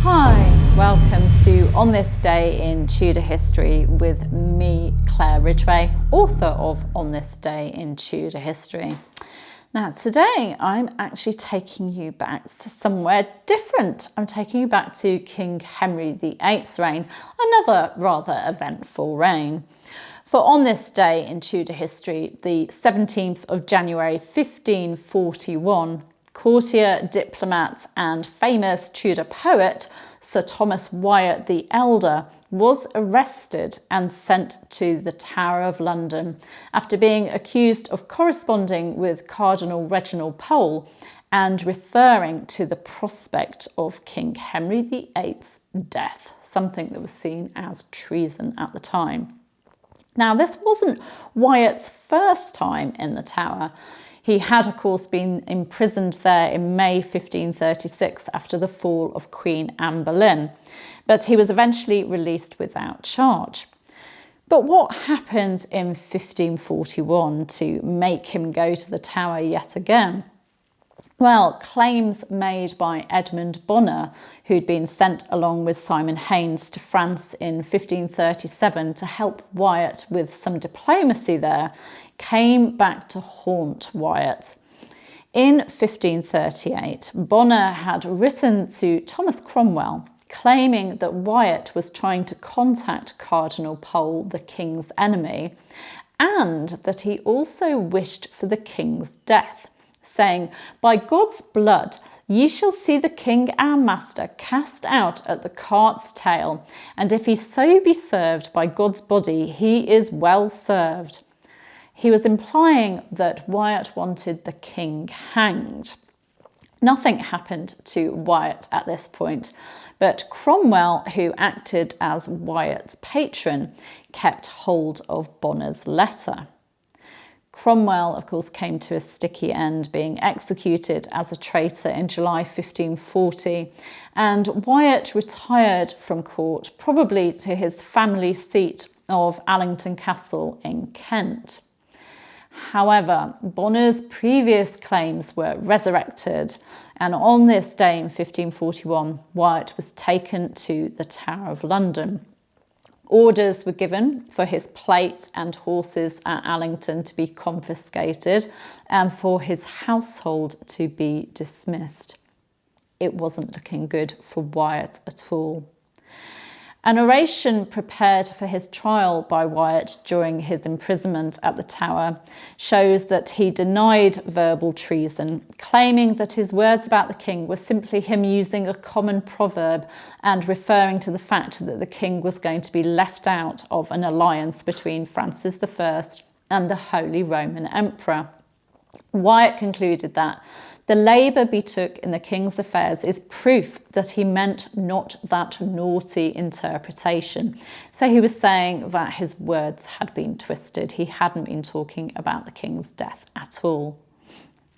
Hi, welcome to On This Day in Tudor History with me, Claire Ridgway, author of On This Day in Tudor History. Now today I'm actually taking you back to somewhere different. I'm taking you back to King Henry VIII's reign, another rather eventful reign. For on this day in Tudor history, the 17th of January 1541, courtier, diplomat and famous Tudor poet Sir Thomas Wyatt the Elder was arrested and sent to the Tower of London after being accused of corresponding with Cardinal Reginald Pole and referring to the prospect of King Henry VIII's death, something that was seen as treason at the time. Now, this wasn't Wyatt's first time in the Tower. He had, of course, been imprisoned there in May 1536 after the fall of Queen Anne Boleyn, but he was eventually released without charge. But what happened in 1541 to make him go to the Tower yet again? Well, claims made by Edmund Bonner, who'd been sent along with Simon Haynes to France in 1537 to help Wyatt with some diplomacy there, came back to haunt Wyatt. In 1538, Bonner had written to Thomas Cromwell claiming that Wyatt was trying to contact Cardinal Pole, the king's enemy, and that he also wished for the king's death, saying, "By God's blood, ye shall see the king our master cast out at the cart's tail, and if he so be served by God's body, he is well served." He was implying that Wyatt wanted the king hanged. Nothing happened to Wyatt at this point, but Cromwell, who acted as Wyatt's patron, kept hold of Bonner's letter. Cromwell, of course, came to a sticky end, being executed as a traitor in July 1540, and Wyatt retired from court, probably to his family seat of Allington Castle in Kent. However, Bonner's previous claims were resurrected, and on this day in 1541, Wyatt was taken to the Tower of London. Orders were given for his plate and horses at Allington to be confiscated and for his household to be dismissed. It wasn't looking good for Wyatt at all. An oration prepared for his trial by Wyatt during his imprisonment at the Tower shows that he denied verbal treason, claiming that his words about the king were simply him using a common proverb and referring to the fact that the king was going to be left out of an alliance between Francis I and the Holy Roman Emperor. Wyatt concluded that the labour betook in the king's affairs is proof that he meant not that naughty interpretation. So he was saying that his words had been twisted. He hadn't been talking about the king's death at all.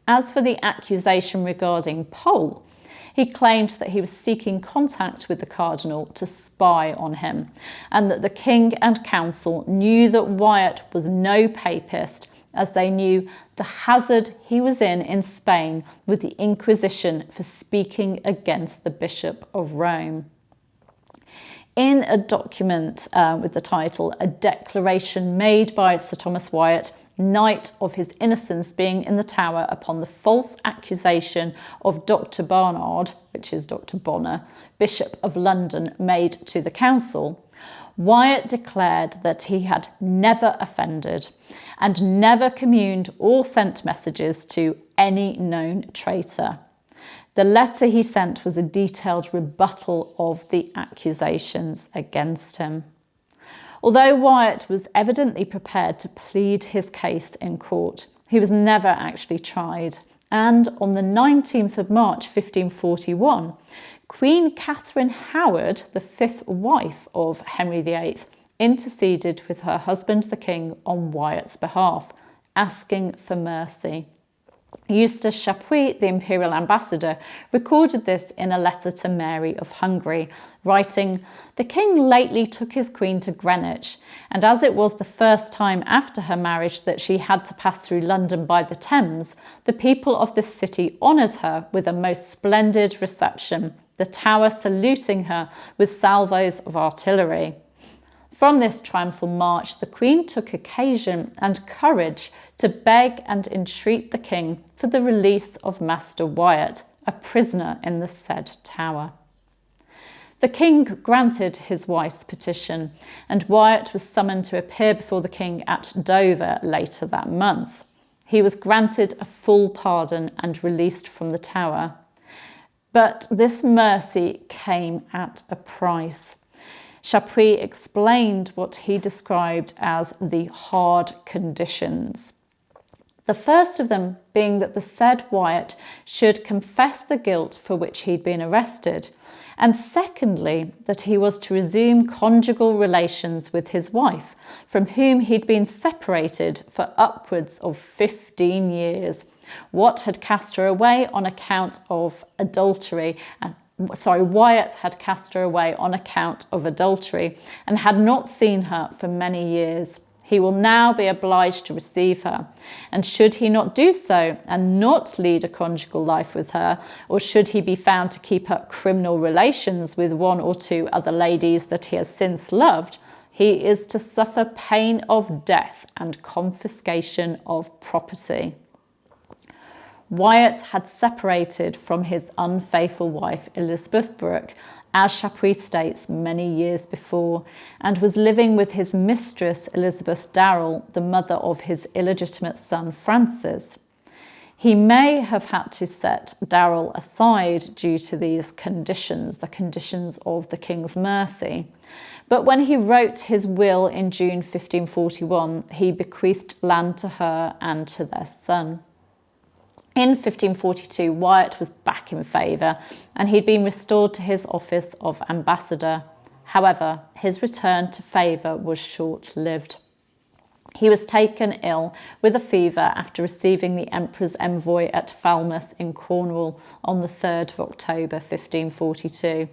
As for the accusation regarding Pole, he claimed that he was seeking contact with the cardinal to spy on him, and that the king and council knew that Wyatt was no papist, as they knew the hazard he was in Spain with the Inquisition for speaking against the Bishop of Rome. In a document with the title, "A Declaration Made by Sir Thomas Wyatt, Knight of his Innocence being in the Tower upon the false accusation of Dr. Barnard," which is Dr. Bonner, Bishop of London, made to the council, Wyatt declared that he had never offended and never communed or sent messages to any known traitor. The letter he sent was a detailed rebuttal of the accusations against him. Although Wyatt was evidently prepared to plead his case in court, he was never actually tried. And on the 19th of March 1541, Queen Katherine Howard, the fifth wife of Henry VIII, interceded with her husband the king on Wyatt's behalf, asking for mercy. Eustace Chapuis, the imperial ambassador, recorded this in a letter to Mary of Hungary, writing, "The king lately took his queen to Greenwich, and as it was the first time after her marriage that she had to pass through London by the Thames, the people of this city honoured her with a most splendid reception. the tower saluting her with salvos of artillery. From this triumphal march, the Queen took occasion and courage to beg and entreat the King for the release of Master Wyatt, a prisoner in the said tower. The King granted his wife's petition, and Wyatt was summoned to appear before the King at Dover later that month. He was granted a full pardon and released from the tower. But this mercy came at a price. Chapuis explained what he described as the hard conditions. The first of them being that the said Wyatt should confess the guilt for which he'd been arrested, and secondly, that he was to resume conjugal relations with his wife, from whom he'd been separated for upwards of 15 years. What had cast her away on account of adultery, Wyatt had cast her away on account of adultery and had not seen her for many years. He will now be obliged to receive her, and should he not do so and not lead a conjugal life with her, or should he be found to keep up criminal relations with one or two other ladies that he has since loved, he is to suffer pain of death and confiscation of property. Wyatt had separated from his unfaithful wife Elizabeth Brooke, as Chapuis states, many years before, and was living with his mistress Elizabeth Daryl, the mother of his illegitimate son Francis. He may have had to set Daryl aside due to these conditions, the conditions of the King's mercy. But when he wrote his will in June 1541, he bequeathed land to her and to their son. In 1542, Wyatt was back in favour and he'd been restored to his office of ambassador. However, his return to favour was short-lived. He was taken ill with a fever after receiving the Emperor's envoy at Falmouth in Cornwall on the 3rd of October 1542.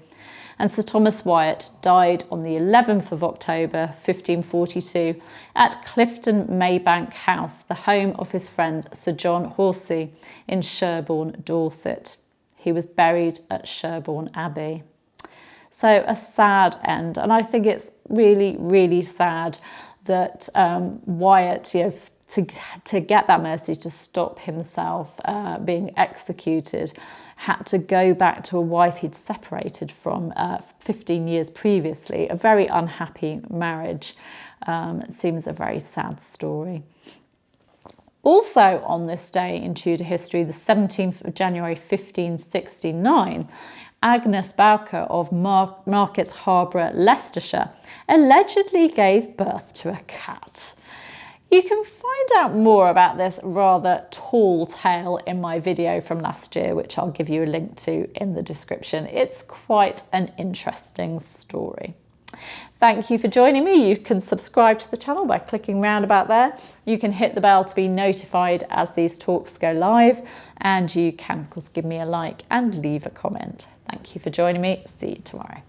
And Sir Thomas Wyatt died on the 11th of October 1542 at Clifton Maybank House, the home of his friend Sir John Horsey in Sherborne, Dorset. He was buried at Sherborne Abbey. So a sad end, and I think it's really, really sad that Wyatt, to get that mercy, to stop himself being executed, had to go back to a wife he'd separated from 15 years previously. A very unhappy marriage. It seems a very sad story. Also on this day in Tudor history, the 17th of January 1569, Agnes Bowker of Market Harborough, Leicestershire, allegedly gave birth to a cat. You can find out more about this rather tall tale in my video from last year, which I'll give you a link to in the description. It's quite an interesting story. Thank you for joining me. You can subscribe to the channel by clicking round about there. You can hit the bell to be notified as these talks go live, and you can, of course, give me a like and leave a comment. Thank you for joining me. See you tomorrow.